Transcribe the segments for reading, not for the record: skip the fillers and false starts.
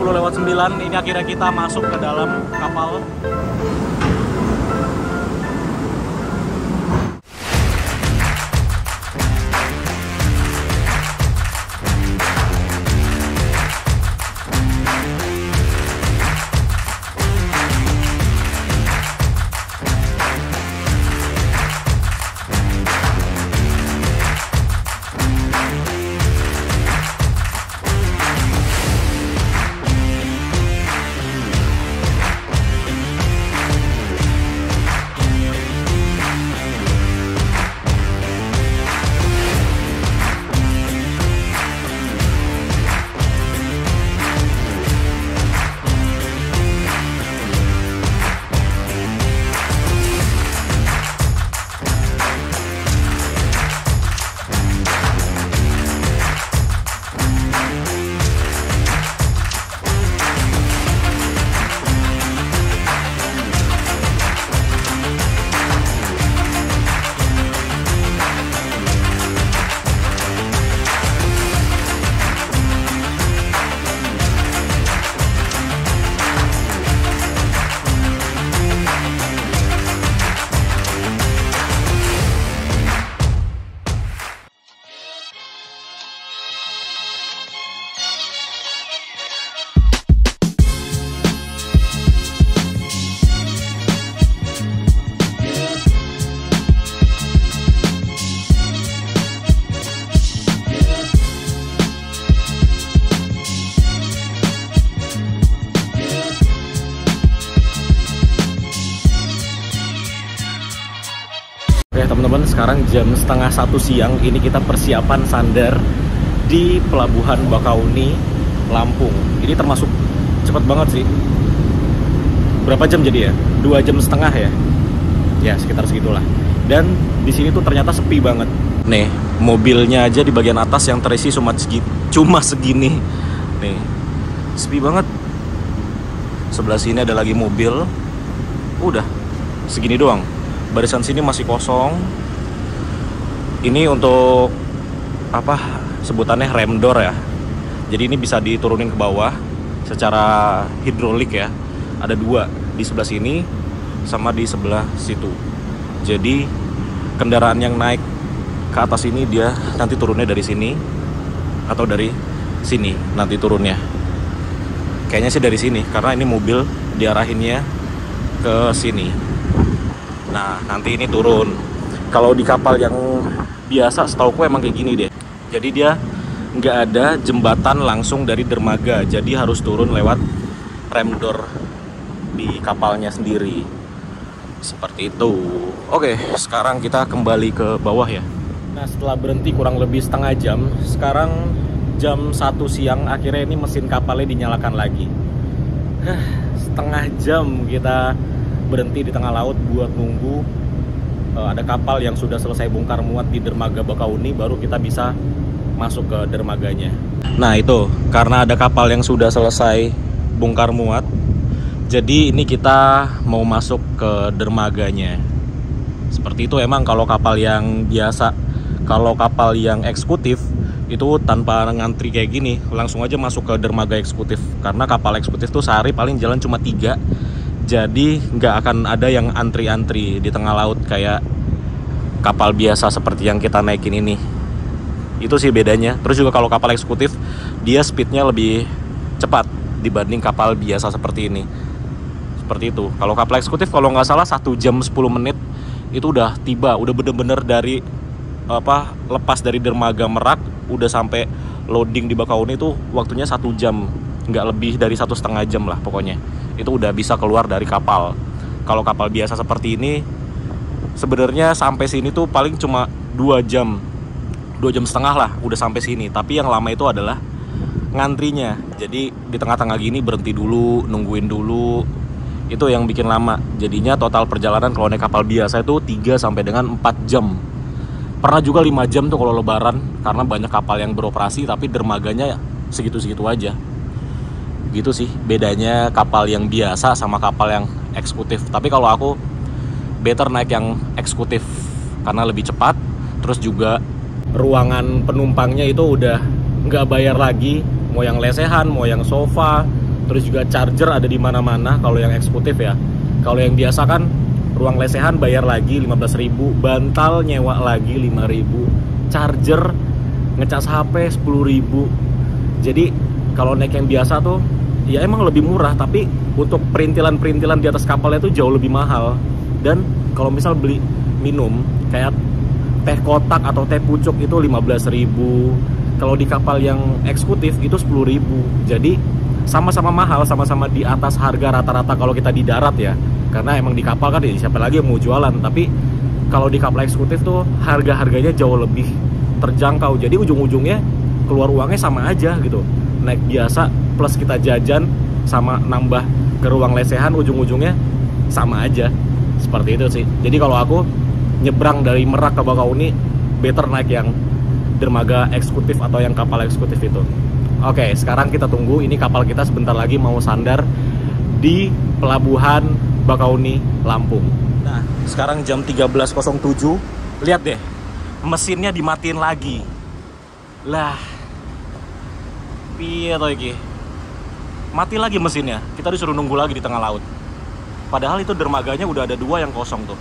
20:09 ini akhirnya kita masuk ke dalam kapal. Oke teman-teman, sekarang jam 12:30 siang. Ini kita persiapan sandar di Pelabuhan Bakauni, Lampung. Ini termasuk cepet banget sih. Berapa jam jadi ya? 2,5 jam ya? Ya sekitar segitulah. Dan di sini tuh ternyata sepi banget. Nih, mobilnya aja di bagian atas yang terisi cuma segini. Nih, sepi banget. Sebelah sini ada lagi mobil. Udah, segini doang. Barisan sini masih kosong. Ini untuk apa sebutannya rem door ya. Jadi ini bisa diturunin ke bawah secara hidrolik ya. Ada dua di sebelah sini sama di sebelah situ. Jadi kendaraan yang naik ke atas ini dia nanti turunnya dari sini atau dari sini nanti turunnya. Kayaknya sih dari sini karena ini mobil diarahinnya ke sini. Nah, nanti ini turun. Kalau di kapal yang biasa, setauku emang kayak gini deh. Jadi dia nggak ada jembatan langsung dari dermaga. Jadi harus turun lewat rem door di kapalnya sendiri. Seperti itu. Oke, sekarang kita kembali ke bawah ya. Nah, setelah berhenti kurang lebih setengah jam, sekarang jam 1 siang, akhirnya ini mesin kapalnya dinyalakan lagi. Setengah jam kita berhenti di tengah laut buat nunggu ada kapal yang sudah selesai bongkar muat di dermaga Bakauni, baru kita bisa masuk ke dermaganya. Nah itu karena ada kapal yang sudah selesai bongkar muat, jadi ini kita mau masuk ke dermaganya. Seperti itu. Emang kalau kapal yang biasa, kalau kapal yang eksekutif itu tanpa ngantri kayak gini, langsung aja masuk ke dermaga eksekutif. Karena kapal eksekutif tuh sehari paling jalan cuma 3. Jadi nggak akan ada yang antri-antri di tengah laut kayak kapal biasa seperti yang kita naikin ini. Itu sih bedanya. Terus juga kalau kapal eksekutif, dia speednya lebih cepat dibanding kapal biasa seperti ini. Seperti itu. Kalau kapal eksekutif kalau nggak salah 1 jam 10 menit itu udah tiba, udah bener-bener dari lepas dari dermaga Merak udah sampai loading di Bakauni itu waktunya 1 jam, nggak lebih dari 1,5 jam lah pokoknya. Itu udah bisa keluar dari kapal. Kalau kapal biasa seperti ini sebenarnya sampai sini tuh paling cuma 2 jam, 2,5 jam lah udah sampai sini. Tapi yang lama itu adalah ngantrinya. Jadi di tengah-tengah gini berhenti dulu, nungguin dulu. Itu yang bikin lama. Jadinya total perjalanan kalau naik kapal biasa itu 3 sampai dengan 4 jam. Pernah juga 5 jam tuh kalau lebaran, karena banyak kapal yang beroperasi tapi dermaganya segitu-segitu aja. Gitu sih bedanya kapal yang biasa sama kapal yang eksekutif. Tapi kalau aku better naik yang eksekutif karena lebih cepat. Terus juga ruangan penumpangnya itu udah nggak bayar lagi, mau yang lesehan, mau yang sofa, Terus juga charger ada di mana-mana kalau yang eksekutif ya. Kalau yang biasa kan ruang lesehan bayar lagi 15.000, bantal nyewa lagi 5.000, charger ngecas HP 10.000. Jadi kalau naik yang biasa tuh ya emang lebih murah, tapi untuk perintilan-perintilan di atas kapalnya tuh jauh lebih mahal. Dan kalau misal beli minum kayak teh kotak atau teh pucuk itu 15.000. Kalau di kapal yang eksekutif itu 10.000. Jadi sama-sama mahal, sama-sama di atas harga rata-rata kalau kita di darat ya. Karena emang di kapal kan ya siapa lagi yang mau jualan. Tapi kalau di kapal eksekutif tuh harga-harganya jauh lebih terjangkau. Jadi ujung-ujungnya keluar uangnya sama aja gitu. Naik biasa plus kita jajan sama nambah ke ruang lesehan, ujung-ujungnya sama aja. Seperti itu sih. Jadi kalau aku nyebrang dari Merak ke Bakauni, better naik yang dermaga eksekutif atau yang kapal eksekutif itu. Oke, sekarang kita tunggu. Ini kapal kita sebentar lagi mau sandar di pelabuhan Bakauni, Lampung. Nah, sekarang jam 13.07. Lihat deh, mesinnya dimatiin lagi. Lah, piye toh iki? Mati lagi mesinnya. Kita disuruh nunggu lagi di tengah laut. Padahal itu dermaganya udah ada 2 yang kosong tuh.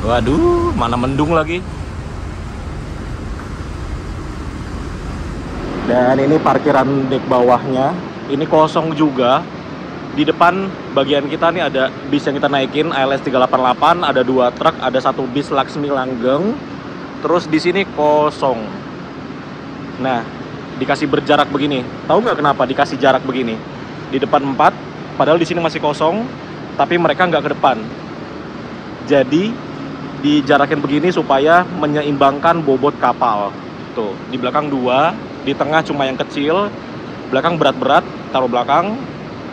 Waduh, mana mendung lagi. Dan ini parkiran dek bawahnya. Ini kosong juga. Di depan bagian kita nih ada bis yang kita naikin, ALS 388, ada 2 truk, ada 1 bis Laksmi Langgeng. Terus di sini kosong. Nah, dikasih berjarak begini. Tahu nggak kenapa dikasih jarak begini? Di depan 4, padahal di sini masih kosong, tapi mereka nggak ke depan. Jadi dijarakin begini supaya menyeimbangkan bobot kapal. Tuh, di belakang 2, di tengah cuma yang kecil, belakang berat-berat taruh belakang,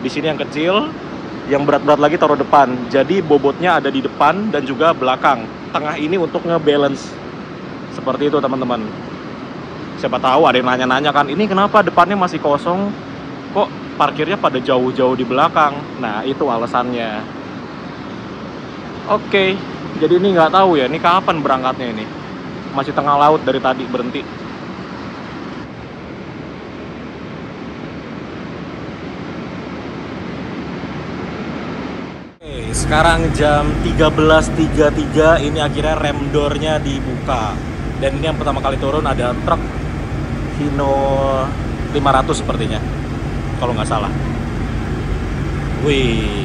di sini yang kecil, yang berat-berat lagi taruh depan. Jadi bobotnya ada di depan dan juga belakang. Tengah ini untuk nge-balance. Seperti itu teman-teman. Siapa tahu ada yang nanya-nanya kan, ini kenapa depannya masih kosong, kok parkirnya pada jauh-jauh di belakang? Nah, itu alasannya. Oke. Jadi ini nggak tahu ya, ini kapan berangkatnya ini. Masih tengah laut dari tadi berhenti. Oke, sekarang jam 13.33, ini akhirnya rem door-nya dibuka. Dan ini yang pertama kali turun ada truk Hino 500 sepertinya, kalau nggak salah. Wih,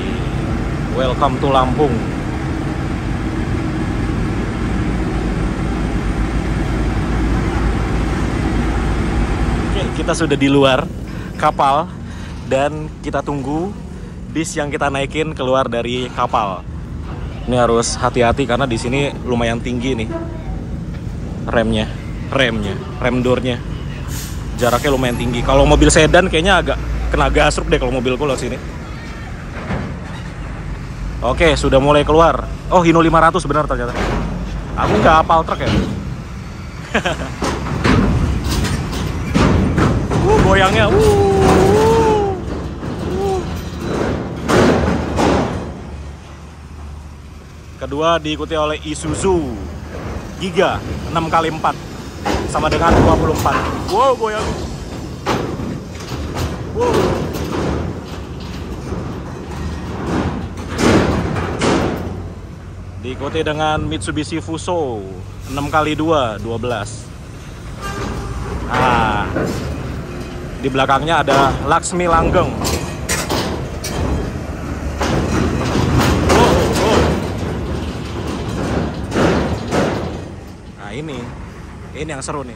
welcome to Lampung. Kita sudah di luar kapal dan kita tunggu bis yang kita naikin keluar dari kapal. Ini harus hati-hati karena di sini lumayan tinggi nih rem door-nya. Jaraknya lumayan tinggi. Kalau mobil sedan kayaknya agak kena gasruk deh kalau mobilku loh sini. Oke, sudah mulai keluar. Oh, Hino 500 benar ternyata. Aku nggak hafal truk ya. Goyangnya, Kedua diikuti oleh Isuzu Giga 6x4 sama dengan 24. Wow, goyang. Wow. Diikuti dengan Mitsubishi Fuso 6x2 12. Nah, di belakangnya ada Laksmi Langgeng. Nah, ini yang seru nih.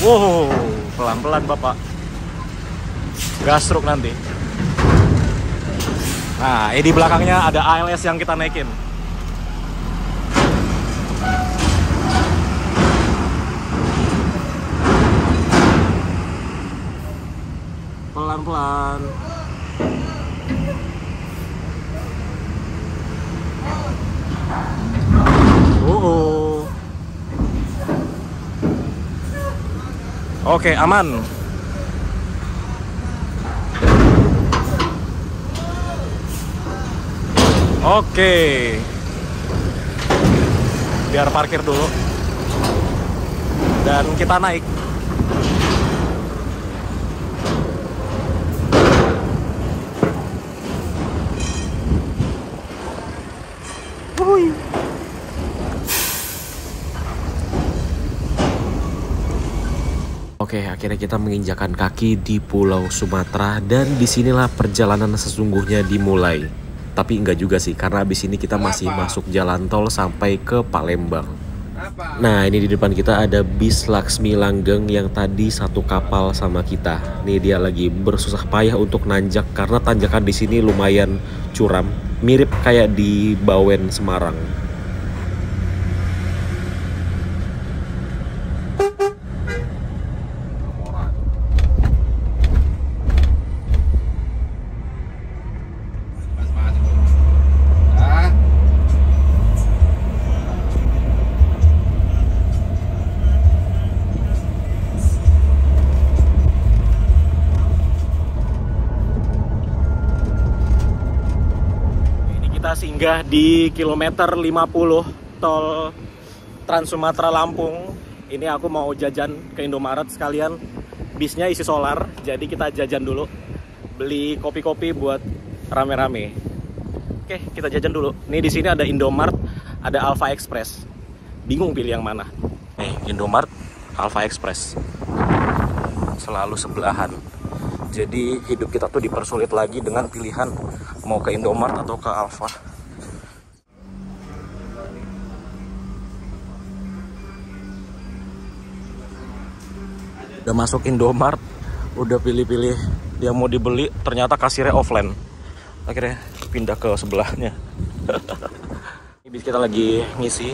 Wow, pelan-pelan Bapak. Gasruk nanti. Nah, di belakangnya ada ALS yang kita naikin. Pelan-pelan. Oke, aman. Oke. Biar parkir dulu. Dan kita naik. Oke, akhirnya kita menginjakan kaki di Pulau Sumatera dan disinilah perjalanan sesungguhnya dimulai. Tapi enggak juga sih, karena abis ini kita masih masuk jalan tol sampai ke Palembang. Nah, ini di depan kita ada bis Laksmi Langgeng yang tadi satu kapal sama kita. Nih dia lagi bersusah payah untuk nanjak karena tanjakan di sini lumayan curam, mirip kayak di Bawen Semarang. Kita singgah di kilometer 50 tol Trans Sumatera Lampung. Ini aku mau jajan ke Indomaret sekalian. Bisnya isi solar, jadi kita jajan dulu. Beli kopi-kopi buat rame-rame. Oke, kita jajan dulu. Nih di sini ada Indomart, ada Alpha Express. Bingung pilih yang mana. Nih, Indomart, Alpha Express. Selalu sebelahan. Jadi hidup kita tuh dipersulit lagi dengan pilihan mau ke Indomart atau ke Alfa. Udah masuk Indomart, udah pilih-pilih yang mau dibeli, ternyata kasirnya offline. Akhirnya pindah ke sebelahnya. Ini kita lagi ngisi.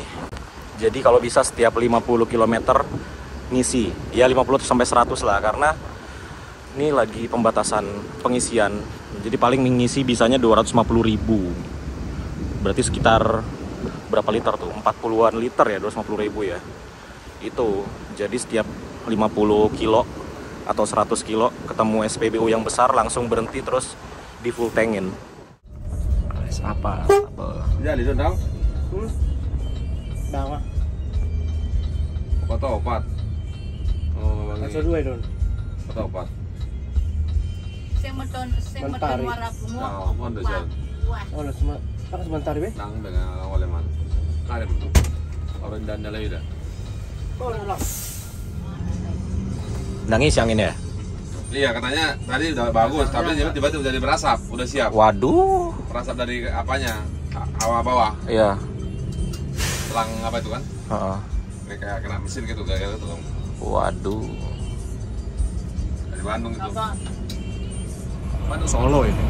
Jadi kalau bisa setiap 50 km ngisi. Ya 50 sampai 100 lah, karena ini lagi pembatasan pengisian. Jadi paling mengisi bisanya 250.000. Berarti sekitar berapa liter tuh? 40-an liter ya, 250.000 ya. Itu. Jadi setiap 50 kilo atau 100 kilo ketemu SPBU yang besar, langsung berhenti terus di full tankin. Apa? Ya, di dong. Dawa. Opat. Oh, Aso dua don. opat. Mentari. Nah, mana jalan? Oh, sebentar be. Nang dengan awalnya mana? Karim. Orang dan dalai dah. Oh, lah. Nangis yang ini ya? Iya, katanya tadi udah bagus, tapi tiba-tiba jadi berasap, udah siap. Waduh. Berasap dari apanya? Awal bawah. Iya. Selang apa itu kan? Heeh. Kayak kena mesin gitu, kayak gitu. Waduh. Dari Bandung itu. Bandung Solo ini.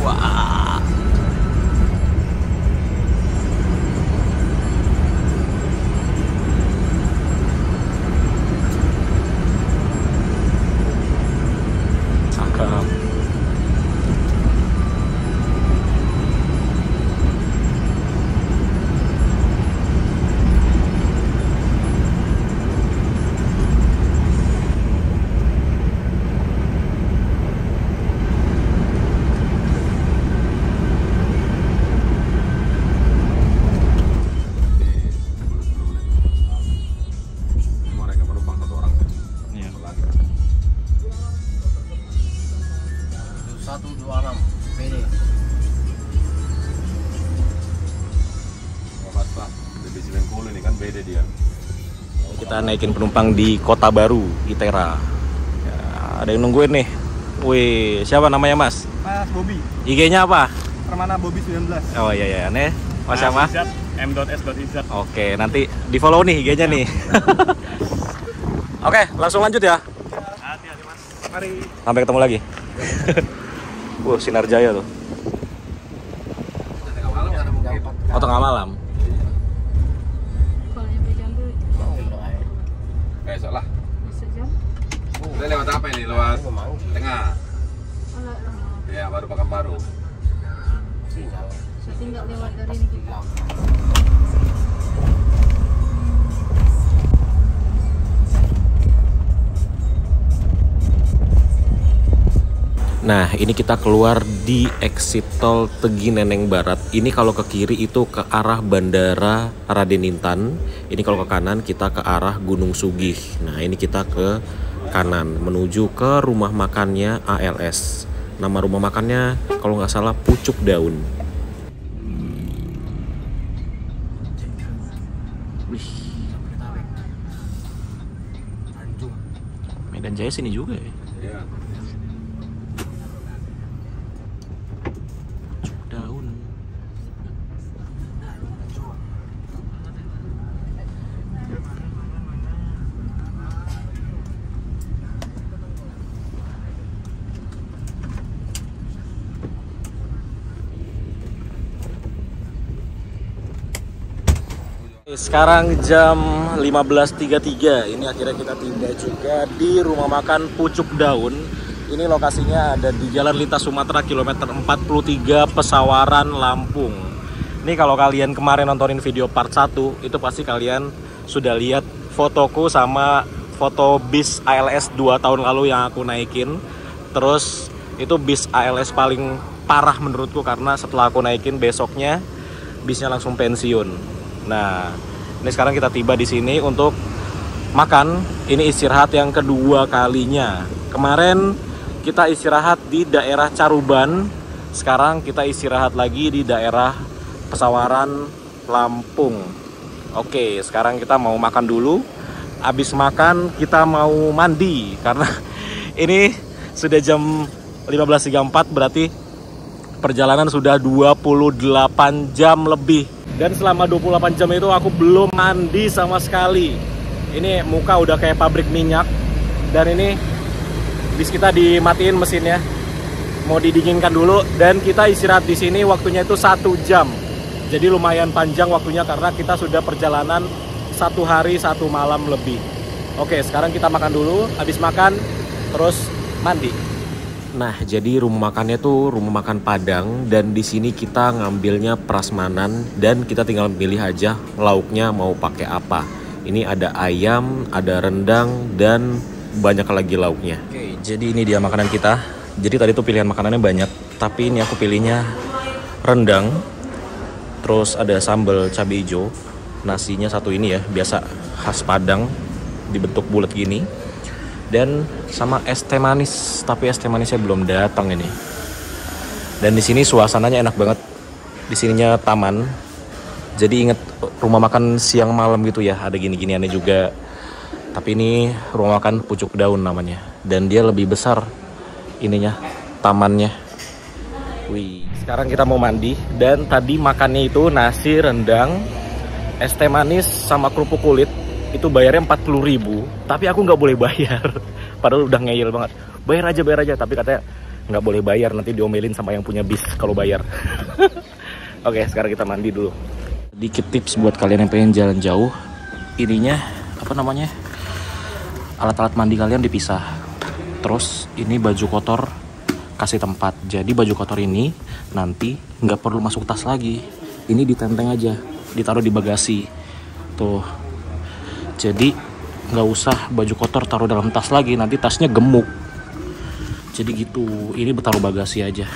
Wah. Cakep. Mereka penumpang satu orang. Iya. 126 PD. Pak, lebih 90 ini kan beda dia. Kita naikin penumpang di Kota Baru, Itera. Ya, ada yang nungguin nih. Wih, siapa namanya Mas? Mas Bobby, IG-nya apa? Permana Bobby 19. Oh iya iya, nih. Mas siapa? M.S.Izat. Oke, nanti di follow nih IG-nya nih. Oke, langsung lanjut ya. Hati-hati Mas. Sampai ketemu lagi. Wah, Sinar Jaya tuh. Oh, tengah malam. Kalau nyampe Jambi Besok lah. besok jam. Kita lewat apa ini? Lewat tengah. Kalau Ya, baru Pekanbaru. saya tinggal lewat dari ini kita. Nah, ini kita keluar di exit tol Tegi Neneng Barat. Ini kalau ke kiri itu ke arah Bandara Raden Intan. Ini kalau ke kanan kita ke arah Gunung Sugih. Nah, ini kita ke kanan menuju ke rumah makannya ALS. Nama rumah makannya kalau nggak salah Pucuk Daun. Wih. Medan Jaya sini juga ya. Iya. Daun. Sekarang jam 15.33. Ini akhirnya kita tiba juga di rumah makan Pucuk Daun. Ini lokasinya ada di Jalan Lintas Sumatera kilometer 43 Pesawaran, Lampung. Ini kalau kalian kemarin nontonin video part 1, itu pasti kalian sudah lihat fotoku sama foto bis ALS 2 tahun lalu yang aku naikin. Terus itu bis ALS paling parah menurutku karena setelah aku naikin besoknya bisnya langsung pensiun. Nah, ini sekarang kita tiba di sini untuk makan. Ini istirahat yang kedua kalinya. Kemarin kita istirahat di daerah Caruban. Sekarang kita istirahat lagi di daerah Pesawaran, Lampung. Oke, sekarang kita mau makan dulu. Habis makan kita mau mandi karena ini sudah jam 15.34, berarti perjalanan sudah 28 jam lebih. Dan selama 28 jam itu aku belum mandi sama sekali. Ini muka udah kayak pabrik minyak. Dan ini bis kita dimatiin mesinnya. Mau didinginkan dulu dan kita istirahat di sini waktunya itu 1 jam. Jadi lumayan panjang waktunya karena kita sudah perjalanan 1 hari 1 malam lebih. Oke, sekarang kita makan dulu. Habis makan terus mandi. Nah, jadi rumah makannya tuh rumah makan Padang dan di sini kita ngambilnya prasmanan dan kita tinggal pilih aja lauknya mau pakai apa. Ini ada ayam, ada rendang dan banyak lagi lauknya. Oke, jadi ini dia makanan kita. Jadi tadi tuh pilihan makanannya banyak, tapi ini aku pilihnya rendang. Terus ada sambal cabai hijau. Nasinya satu ini ya, biasa khas Padang dibentuk bulat gini. Dan sama es teh manis, tapi es teh manisnya belum datang ini. Dan di sini suasananya enak banget. Di sininya taman. Jadi inget rumah makan siang malam gitu ya, ada gini-giniannya juga. Tapi ini rumah makan Pucuk Daun namanya. Dan dia lebih besar ininya, tamannya. Wih, sekarang kita mau mandi dan tadi makannya itu nasi, rendang, es teh manis sama kerupuk kulit. Itu bayarnya 40.000, tapi aku nggak boleh bayar. Padahal udah ngeyel banget. Bayar aja, tapi katanya nggak boleh bayar, nanti diomelin sama yang punya bis kalau bayar. Oke, sekarang kita mandi dulu. Dikit tips buat kalian yang pengen jalan jauh. Ininya, apa namanya? Alat-alat mandi kalian dipisah. Terus ini baju kotor kasih tempat. Jadi baju kotor ini nanti nggak perlu masuk tas lagi. Ini ditenteng aja, ditaruh di bagasi. Tuh. Jadi nggak usah baju kotor taruh dalam tas lagi, nanti tasnya gemuk. Jadi gitu, ini taruh bagasi aja.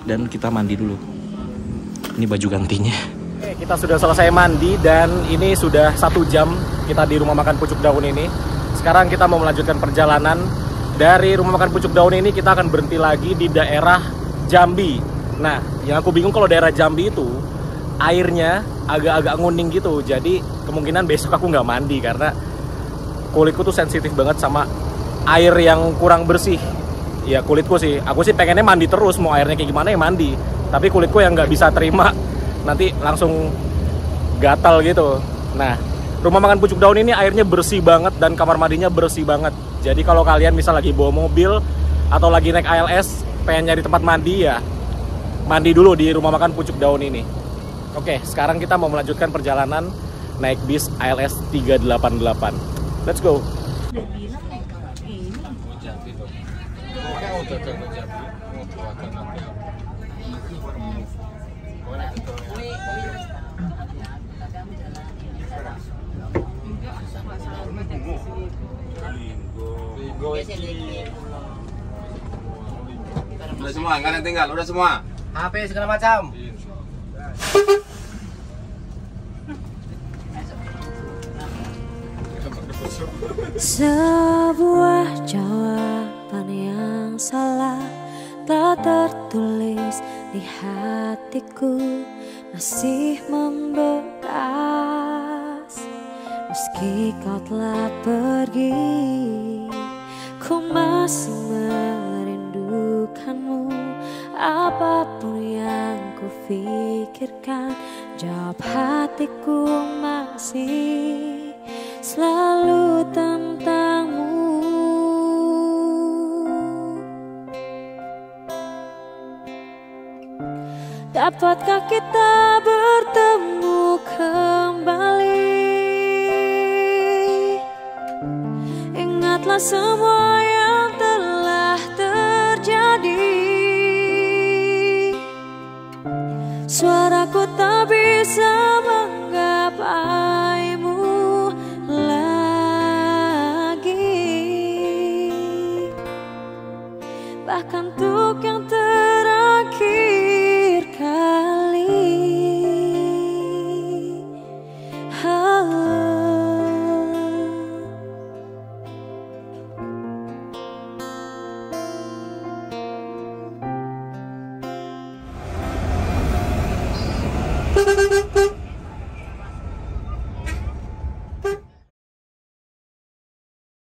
Dan kita mandi dulu. Ini baju gantinya. Oke, kita sudah selesai mandi dan ini sudah 1 jam kita di rumah makan Pucuk Daun ini. Sekarang kita mau melanjutkan perjalanan. Dari rumah makan Pucuk Daun ini kita akan berhenti lagi di daerah Jambi. Nah, yang aku bingung kalau daerah Jambi itu airnya agak-agak nguning gitu. Jadi kemungkinan besok aku nggak mandi karena kulitku tuh sensitif banget sama air yang kurang bersih. Ya kulitku sih, aku sih pengennya mandi terus, mau airnya kayak gimana ya mandi. Tapi kulitku yang nggak bisa terima, nanti langsung gatal gitu. Nah, rumah makan Pucuk Daun ini airnya bersih banget dan kamar mandinya bersih banget. Jadi kalau kalian misal lagi bawa mobil atau lagi naik ALS, pengen nyari tempat mandi ya, mandi dulu di rumah makan Pucuk Daun ini. Oke, sekarang kita mau melanjutkan perjalanan naik bis ALS 388. Let's go. Udah bilang naik ini. Udah semua, nggak ada yang tinggal, udah semua. HP segala macam. Sebuah jawaban yang salah telah tertulis di hatiku, masih membekas. Meski kau telah pergi, ku masih merindukanmu. Apapun yang ku pikirkan, jawab hatiku masih selalu tentangmu. Dapatkah kita bertemu kembali? Ingatlah semua yang telah terjadi. Suaraku tak bisa menggapaimu lagi, bahkan untuk yang terakhir kali. Oh.